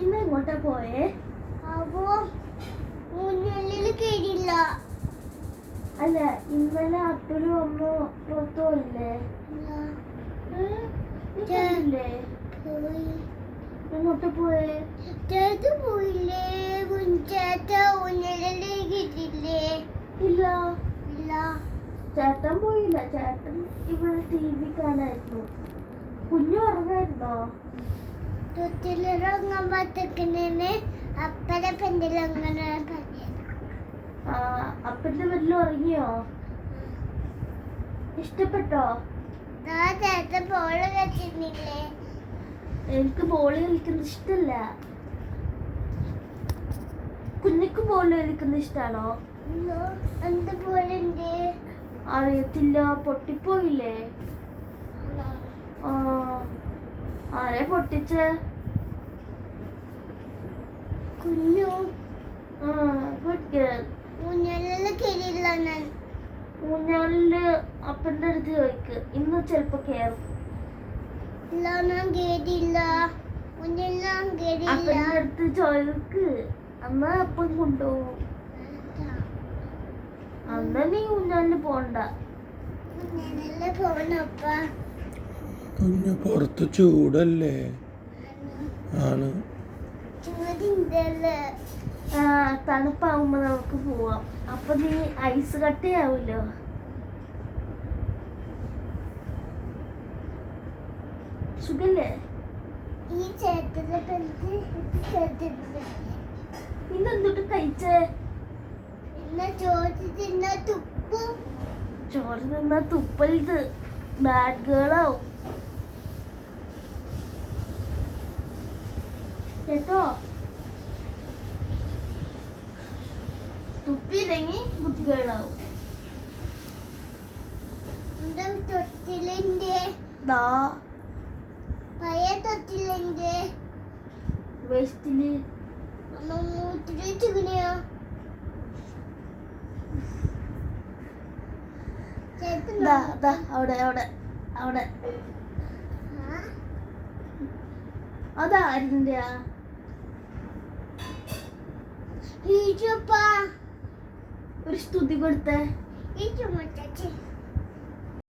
ഇന്ന് എങ്ങോട്ടാ പോയേ? അപ്പോ മുന്നില് കേറില്ല. അല്ല, ഇന്നലെ അപ്പനും അമ്മ പുറത്തു പോയില്ലേ? ഇല്ലേ? പോയി. എങ്ങോട്ടാ പോയേ? ചേട്ട പോയില്ലേ? ചേട്ട മുന്നിലല്ലേ കേട്ടില്ലേ? ഇല്ല ഇല്ല. ചേട്ടൻ പോയില്ല. ചേട്ടൻ ഇവിടെ TV കാണായിരുന്നു. കുഞ്ഞു ഉറങ്ങായിരുന്നോ? തൊട്ടിലിറങ്ങാൻ പറ്റുന്നതിന് അപ്പനെ പെണ്ണിലങ്ങനെ പറഞ്ഞു. അപ്പന്റെ വീട്ടിൽ ഉറങ്ങിയോ? ഇഷ്ടപ്പെട്ടോ? ചേട്ട ബോള് കളിക്കുന്നില്ലേ? എനിക്ക് ബോള് കളിക്കുന്നത് ഇഷ്ടല്ല. കുഞ്ഞിക്ക് ബോള് കളിക്കുന്നത് ഇഷ്ടാണോ? എന്ത് ബോളുണ്ട്? അറിയത്തില്ല, പൊട്ടിപ്പോയില്ലേ? ആരെ പൊട്ടിച്ചേ? കുഞ്ഞു. Good girl. ഊഞ്ഞാലില് കേറിയില്ല ഞാൻ. ഊഞ്ഞാലില് അപ്പന്റെ അടുത്ത് ചോദിക്ക്, ഇന്ന് ചെലപ്പോ കേറും. ഇല്ല, ഞാൻ കേറിയില്ല. ഊഞ്ഞാലിൽ ഞാൻ കേറിയില്ല. അപ്പന്റെ അടുത്ത് ചോദിക്ക്, അമ്മ അപ്പം കൊണ്ടുപോകും. അന്ന് നീ ഊഞ്ഞാലില് പോണ്ട. ഊഞ്ഞാലില് പോണപ്പ. കുഞ്ഞു പുറത്ത് ചൂടല്ലേ? ആണ്. ചൂടിണ്ടല്ലേ? തണുപ്പാവുമ്പോ നമുക്ക് പോവാം. അപ്പൊ നീ ഐസ് കട്ടയാവൂലോ. സുഖല്ലേ? ഈ ചേട്ടന്റെ പെണ്ണ് ചേട്ടന്റെ ഇന്നെന്തൊട്ട് കഴിച്ചേ? പിന്നെ ചോറ് തിന്ന തുപ്പും. ചോറ് നിന്നാ തുപ്പരുത്, ബാഡ് ഗേളാവും കേട്ടോ. തുപ്പിയില്ലെങ്കിൽ ഗുഡ് ഗേളാവും. എന്റെ തൊട്ടിലിന്റെ പഴയ തൊട്ടിലിന്റെ വേസ്റ്റില് അമ്മ മൂത്രിച്ചെങ്ങനെയാ? അവിടെ അവിടെ അവിടെ അതാരിന്റെയാ? ഒരു സ്തുതി കൊടുത്തേ. ഈ ചുമട്ട